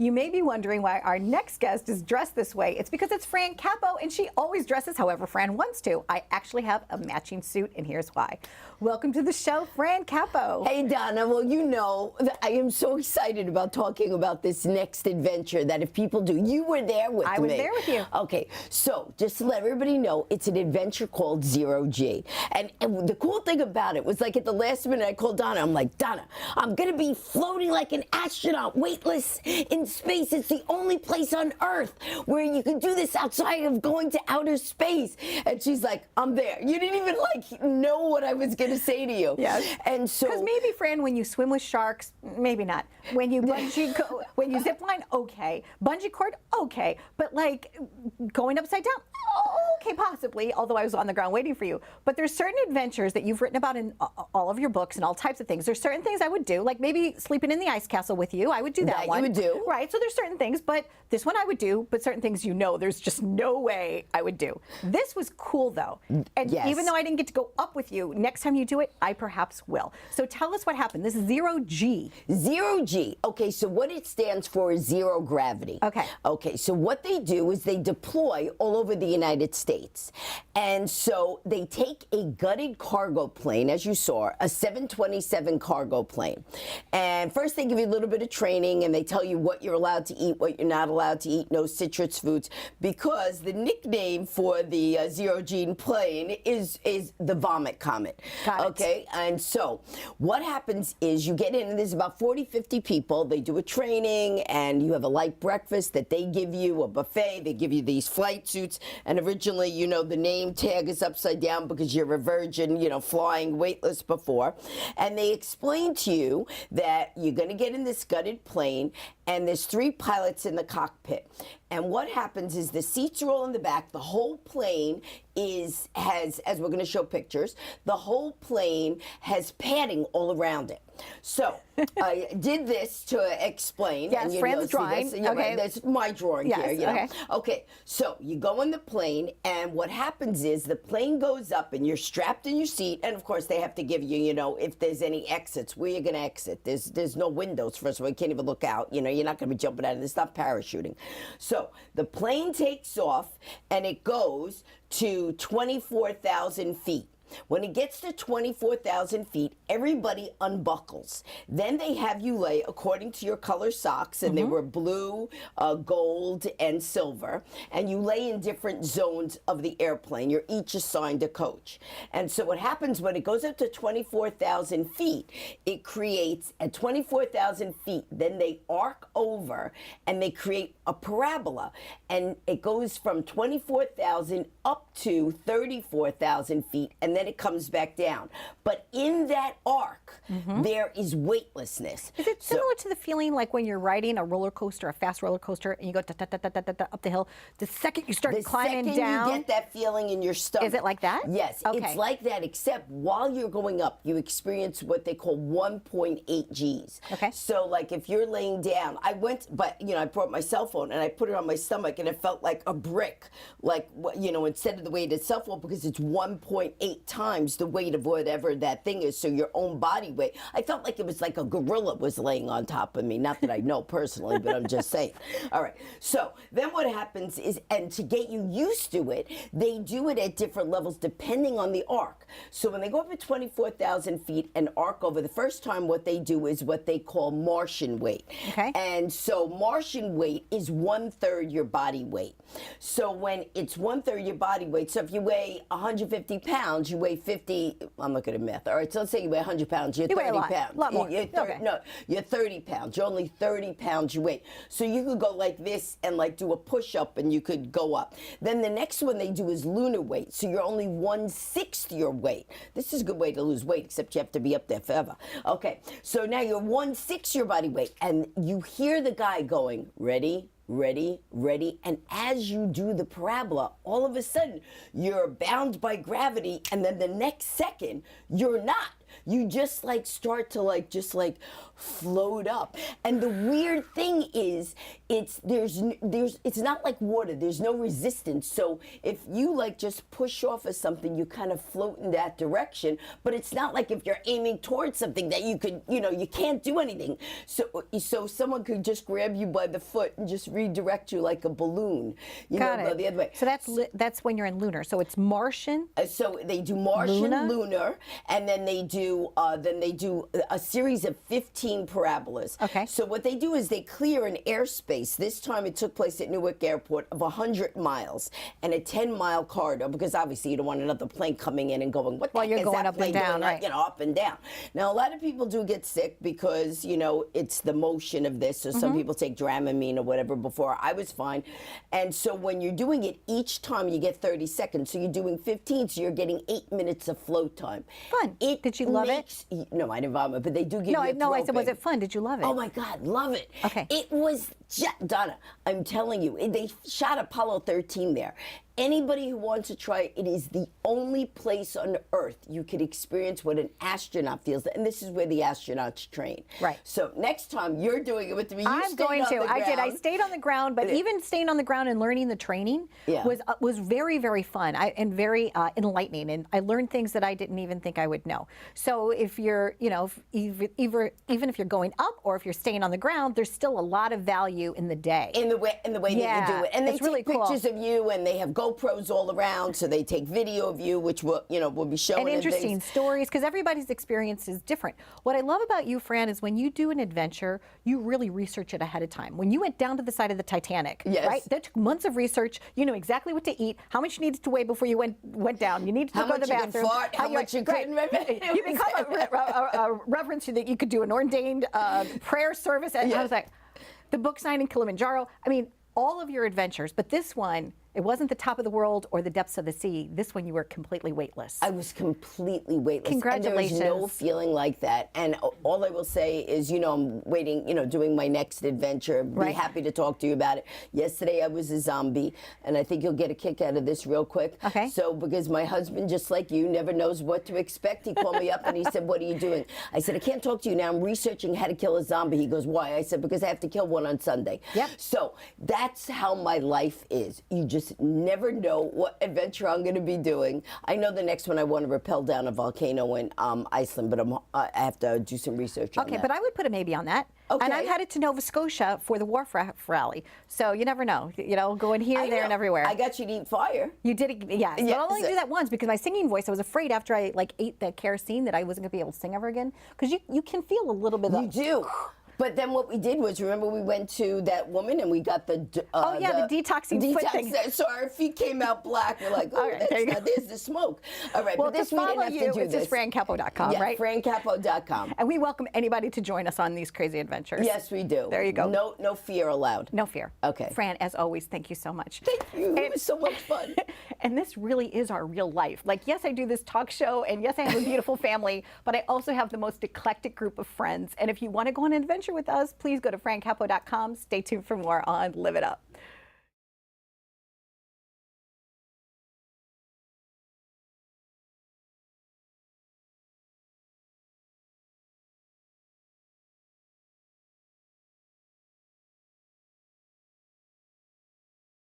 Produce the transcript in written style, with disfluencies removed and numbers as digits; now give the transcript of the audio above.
You may be wondering why our next guest is dressed this way. It's because it's Fran Capo, and she always dresses however Fran wants to. I actually have a matching suit, and here's why. Welcome to the show, Fran Capo. Hey, Donna. Well, you know, I am so excited about talking about this next adventure that if people do, you were there with me. I was there with you. Okay, so just to let everybody know, it's an adventure called Zero G. And the cool thing about it was, like, at the last minute, I called Donna. I'm like, Donna, I'm going to be floating like an astronaut, weightless in space. It's the only place on Earth where you can do this outside of going to outer space. And she's like, I'm there. You didn't even, like, know what I was going to say to you. Yes. And so, because maybe, Fran, when you swim with sharks, maybe not. When you bungee, when you zip line, okay. Bungee cord, okay. But like going upside down, okay, possibly. Although I was on the ground waiting for you. But there's certain adventures that you've written about in all of your books and all types of things. There's certain things I would do, like maybe sleeping in the ice castle with you. I would do that one. You would do. Right. So there's certain things, but this one I would do. But certain things, you know, there's just no way I would do. This was cool though, and yes. Even though I didn't get to go up with you, next time you do it, I perhaps will. So tell us what happened. This is Zero G. Zero G. Okay, so what it stands for is zero gravity. Okay. Okay, so what they do is they deploy all over the United States. And so they take a gutted cargo plane, as you saw, a 727 cargo plane. And first they give you a little bit of training and they tell you what you're allowed to eat, what you're not allowed to eat, no citrus foods, because the nickname for the Zero G plane is the vomit comet. Got it. Okay, and so what happens is you get in, and there's about 40, 50 people. They do a training, and you have a light breakfast that they give you, a buffet. They give you these flight suits, and originally, you know, the name tag is upside down because you're a virgin, you know, flying weightless before. And they explain to you that you're going to get in this gutted plane, and there's 3 pilots in the cockpit. And what happens is the seats are all in the back. The whole plane has, as we're going to show pictures, the whole plane has padding all around it. So I did this to explain. Yes, and you Fran's know, drawing. Yeah, okay. Right, that's my drawing yes, here. You know? Okay. Okay, so you go in the plane, and what happens is the plane goes up, and you're strapped in your seat, and of course they have to give you, you know, if there's any exits, where you're going to exit. There's no windows, first of all, you can't even look out. You know, you're not going to be jumping out of this, not parachuting. So the plane takes off, and it goes to 24,000 feet. When it gets to 24,000 feet, everybody unbuckles. Then they have you lay according to your color socks, and they were blue, gold, and silver. And you lay in different zones of the airplane. You're each assigned a coach. And so what happens when it goes up to 24,000 feet, it creates at 24,000 feet, then they arc over and they create a parabola. And it goes from 24,000 up to 34,000 feet, and then it comes back down. But in that arc, there is weightlessness. Is it similar to the feeling like when you're riding a roller coaster, a fast roller coaster, and you go da, da, da, da, da, da, up the hill? The second you start climbing down, the second you get that feeling in your stomach. Is it like that? Yes, okay. It's like that, except while you're going up, you experience what they call 1.8 Gs. Okay. So, like, if you're laying down, I went, but, you know, I brought my cell phone, and I put it on my stomach, and it felt like a brick, like, you know, instead of the weight itself, well, because it's 1.8 times the weight of whatever that thing is, so your own body weight. I felt like it was like a gorilla was laying on top of me. Not that I know personally, but I'm just saying. All right. So then what happens is, and to get you used to it, they do it at different levels depending on the arc. So when they go up at 24,000 feet and arc over, the first time what they do is what they call Martian weight. Okay. And so Martian weight is 1/3 your body weight. So when it's 1/3 your body weight, so if you weigh 150 pounds, you weigh 50, I'm not good at math. All right, so let's say you weigh 100 pounds, you're 30 pounds. A lot more. No, you're 30 pounds. You're only 30 pounds you weigh. So you could go like this and like do a push-up, and you could go up. Then the next one they do is lunar weight. So you're only 1/6 your weight. This is a good way to lose weight, except you have to be up there forever. Okay, so now you're 1/6 your body weight, and you hear the guy going, ready, ready, ready, and as you do the parabola, all of a sudden, you're bound by gravity, and then the next second, you're not. you just like start to like just like float up. And the weird thing is, it's not like water. There's no resistance. So if you like just push off of something, you kind of float in that direction. But it's not like if you're aiming towards something that you could, you can't do anything. So someone could just grab you by the foot and just redirect you like a balloon. Got it. Go the other way. So that's when you're in lunar. So it's Martian. So they do Martian, lunar, and then they do a series of 15 parabolas. Okay. So what they do is they clear an airspace. This time it took place at Newark Airport of 100 miles and a 10-mile corridor, because obviously you don't want another plane coming in and going, what the Well, heck you're is going that up and plane down, doing? right. Up and down. Now a lot of people do get sick because it's the motion of this. So some people take Dramamine or whatever before. I was fine. And so when you're doing it, each time you get 30 seconds. So you're doing 15, so you're getting 8 minutes of float time. Fun. Did you love it? No, I didn't vomit, but they do give you a No, I throw said, was bag. it fun? Did you love it? Oh my God, love it. Okay. It was Donna, I'm telling you, they shot Apollo 13 there. Anybody who wants to try it is the only place on Earth you could experience what an astronaut feels, and this is where the astronauts train. Right. So next time you're doing it with me, I'm going to. I did. I stayed on the ground, but even staying on the ground and learning the training was very, very fun and very enlightening. And I learned things that I didn't even think I would know. So if you're, even if you're going up or if you're staying on the ground, there's still a lot of value in the day. In the way that you do it, and they it's take really cool. pictures of you, and they have GoPros all around, so they take video of you, which will be shown. And interesting things. stories, because everybody's experience is different. What I love about you, Fran, is when you do an adventure, you really research it ahead of time. When you went down to the side of the Titanic, right? That took months of research. You knew exactly what to eat, how much you needed to weigh before you went down. You needed to go to the bathroom. How much you couldn't remember. You become a reverend so that you could do an ordained prayer service. And I was like, the book signing Kilimanjaro. I mean, all of your adventures, but this one, it wasn't the top of the world or the depths of the sea. This one, you were completely weightless. I was completely weightless. Congratulations. And there was no feeling like that. And all I will say is, I'm waiting, doing my next adventure. Be happy to talk to you about it. Yesterday, I was a zombie, and I think you'll get a kick out of this real quick. Okay. So, because my husband, just like you, never knows what to expect, he called me up and he said, what are you doing? I said, I can't talk to you now. I'm researching how to kill a zombie. He goes, why? I said, because I have to kill one on Sunday. Yep. So, that's how my life is. You just never know what adventure I'm going to be doing. I know the next one I want to rappel down a volcano in Iceland, but I have to do some research on that. Okay, but I would put a maybe on that. Okay. And I'm headed to Nova Scotia for the Wharf Rally. So you never know. Going here, there, and everywhere. I got you to eat fire. You did it, yes. But I'll only do that once because my singing voice, I was afraid after I ate the kerosene that I wasn't going to be able to sing ever again. Because you can feel a little bit of... You do. But then what we did was, remember, we went to that woman and we got the the detoxing foot thing. So our feet came out black. We're like, oh, there's the smoke. All right, well, but this to we follow didn't have to do it's this. just francapo.com, right? francapo.com. And we welcome anybody to join us on these crazy adventures. Yes, we do. There you go. No fear allowed. No fear. Okay. Fran, as always, thank you so much. Thank you. It was so much fun. And this really is our real life. Like, yes, I do this talk show, and yes, I have a beautiful family, but I also have the most eclectic group of friends. And if you want to go on an adventure with us, please go to francapo.com. Stay tuned for more on Live It Up.